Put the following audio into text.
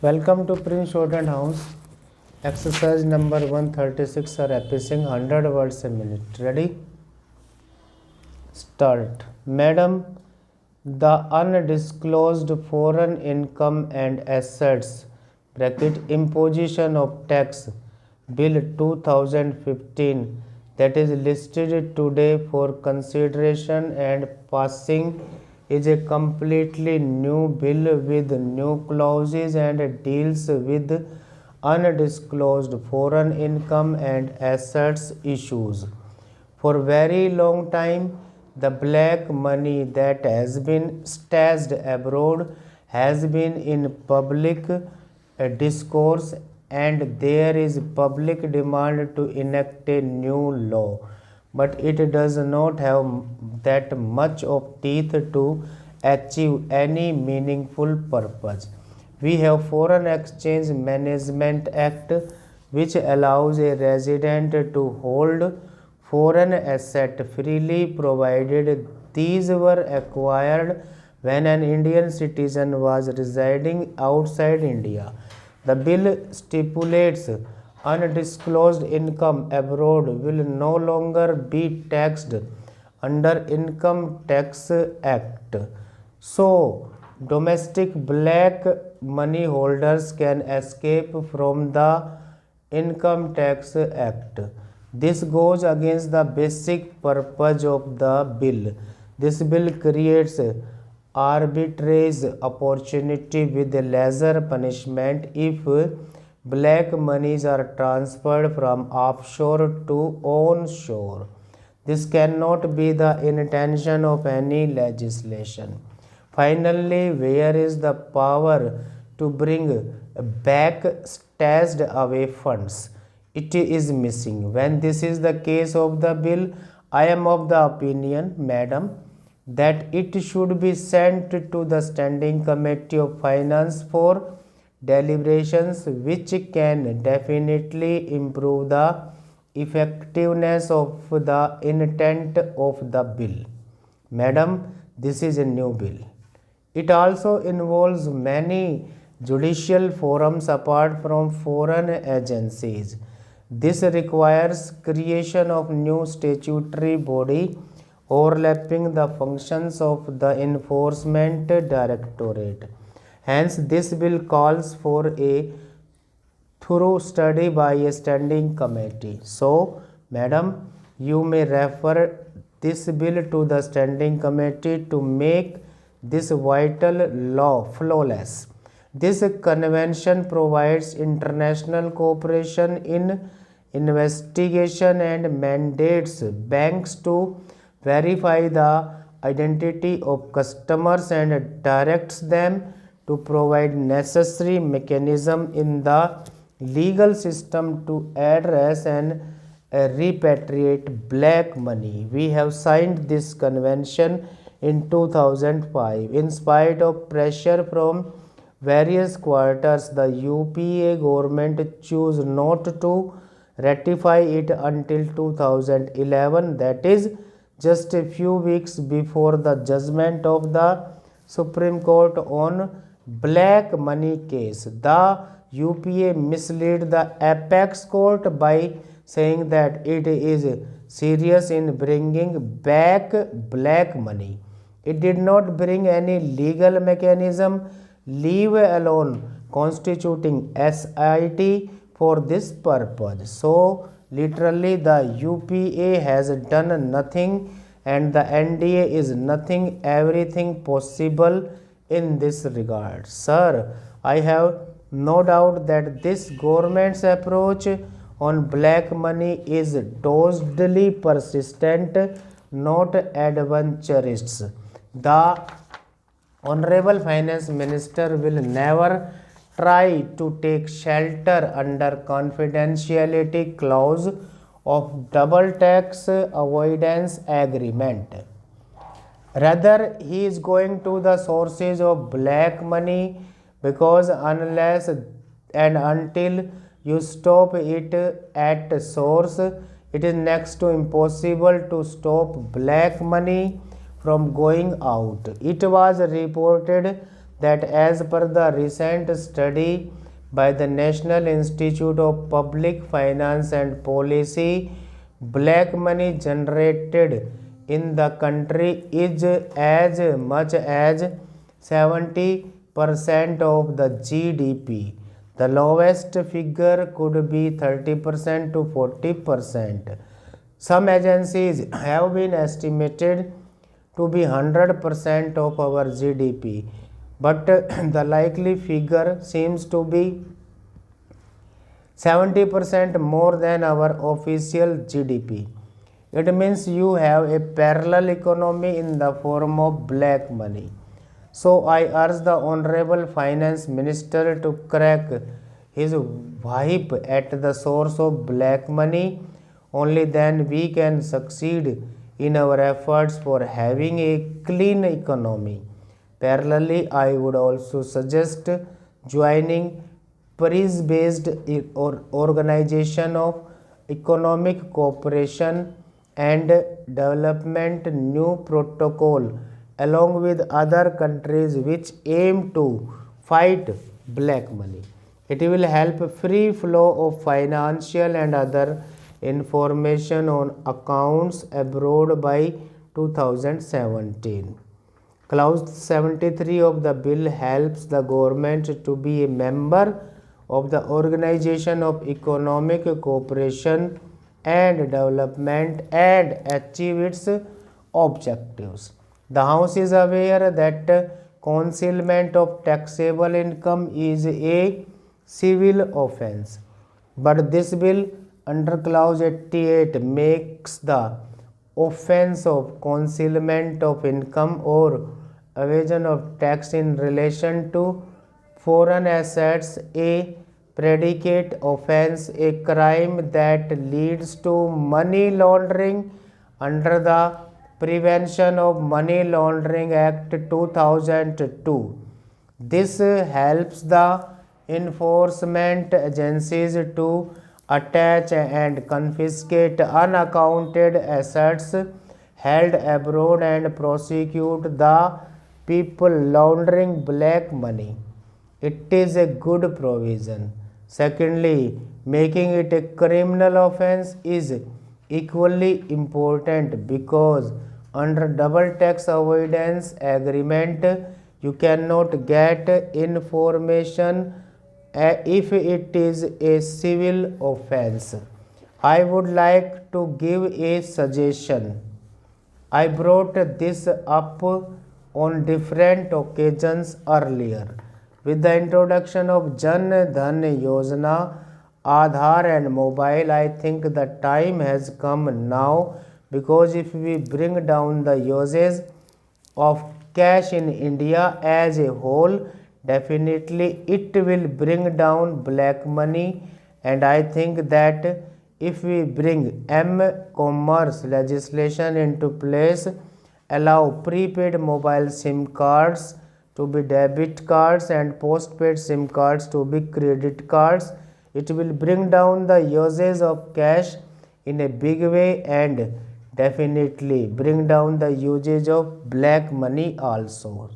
Welcome to Prince Jordan House. Exercise number 136 are repeating 100 words a minute. Ready? Start. Madam, the undisclosed foreign income and assets bracket imposition of tax bill 2015 that is listed today for consideration and passing is a completely new bill with new clauses and deals with undisclosed foreign income and assets issues. For very long time, the black money that has been stashed abroad has been in public discourse, and there is public demand to enact a new law, but it does not have that much of teeth to achieve any meaningful purpose. We have Foreign Exchange Management Act, which allows a resident to hold foreign asset freely provided these were acquired when an Indian citizen was residing outside India. The bill stipulates undisclosed income abroad will no longer be taxed under Income Tax Act. So, domestic black money holders can escape from the Income Tax Act. This goes against the basic purpose of the bill. This bill creates arbitrage opportunity with a lesser punishment if black monies are transferred from offshore to onshore. This cannot be the intention of any legislation. Finally, where is the power to bring back stashed away funds? It is missing. When this is the case of the bill, I am of the opinion, madam, that it should be sent to the Standing Committee of Finance for deliberations, which can definitely improve the effectiveness of the intent of the bill. Madam, this is a new bill. It also involves many judicial forums apart from foreign agencies. This requires creation of new statutory body overlapping the functions of the Enforcement Directorate. Hence, this bill calls for a thorough study by a standing committee. So, madam, you may refer this bill to the standing committee to make this vital law flawless. This convention provides international cooperation in investigation and mandates banks to verify the identity of customers and directs them to provide necessary mechanism in the legal system to address and repatriate black money. We have signed this convention in 2005. In spite of pressure from various quarters, the UPA government chose not to ratify it until 2011, that is just a few weeks before the judgment of the Supreme Court on black money case. The UPA misled the apex court by saying that it is serious in bringing back black money. It did not bring any legal mechanism, leave alone constituting SIT for this purpose. So, literally the UPA has done nothing and the NDA is nothing, everything possible in this regard. Sir, I have no doubt that this government's approach on black money is doggedly persistent, not adventurous. The Honorable Finance Minister will never try to take shelter under confidentiality clause of double tax avoidance agreement. Rather, he is going to the sources of black money because unless and until you stop it at source, it is next to impossible to stop black money from going out. It was reported that as per the recent study by the National Institute of Public Finance and Policy, black money generated in the country is as much as 70% of the GDP. The lowest figure could be 30% to 40%. Some agencies have been estimated to be 100% of our GDP, but the likely figure seems to be 70% more than our official GDP. It means you have a parallel economy in the form of black money. So I urge the Honorable Finance Minister to crack his whip at the source of black money. Only then we can succeed in our efforts for having a clean economy. Parallelly, I would also suggest joining Paris-based organization of economic cooperation and development new protocol along with other countries which aim to fight black money. It will help free flow of financial and other information on accounts abroad by 2017. Clause 73 of the bill helps the government to be a member of the Organization of Economic Cooperation and Development and achieve its objectives. The House is aware that concealment of taxable income is a civil offense, but this bill under clause 88 makes the offense of concealment of income or evasion of tax in relation to foreign assets a predicate offense, a crime that leads to money laundering under the Prevention of Money Laundering Act 2002. This helps the enforcement agencies to attach and confiscate unaccounted assets held abroad and prosecute the people laundering black money. It is a good provision. Secondly, making it a criminal offense is equally important because under double tax avoidance agreement you cannot get information if it is a civil offense. I would like to give a suggestion. I brought this up on different occasions earlier. With the introduction of Jan Dhan Yojana, Aadhaar and mobile, I think the time has come now because if we bring down the usage of cash in India as a whole, definitely it will bring down black money, and I think that if we bring M-commerce legislation into place, allow prepaid mobile SIM cards to be debit cards and postpaid SIM cards to be credit cards, it will bring down the usage of cash in a big way and definitely bring down the usage of black money also.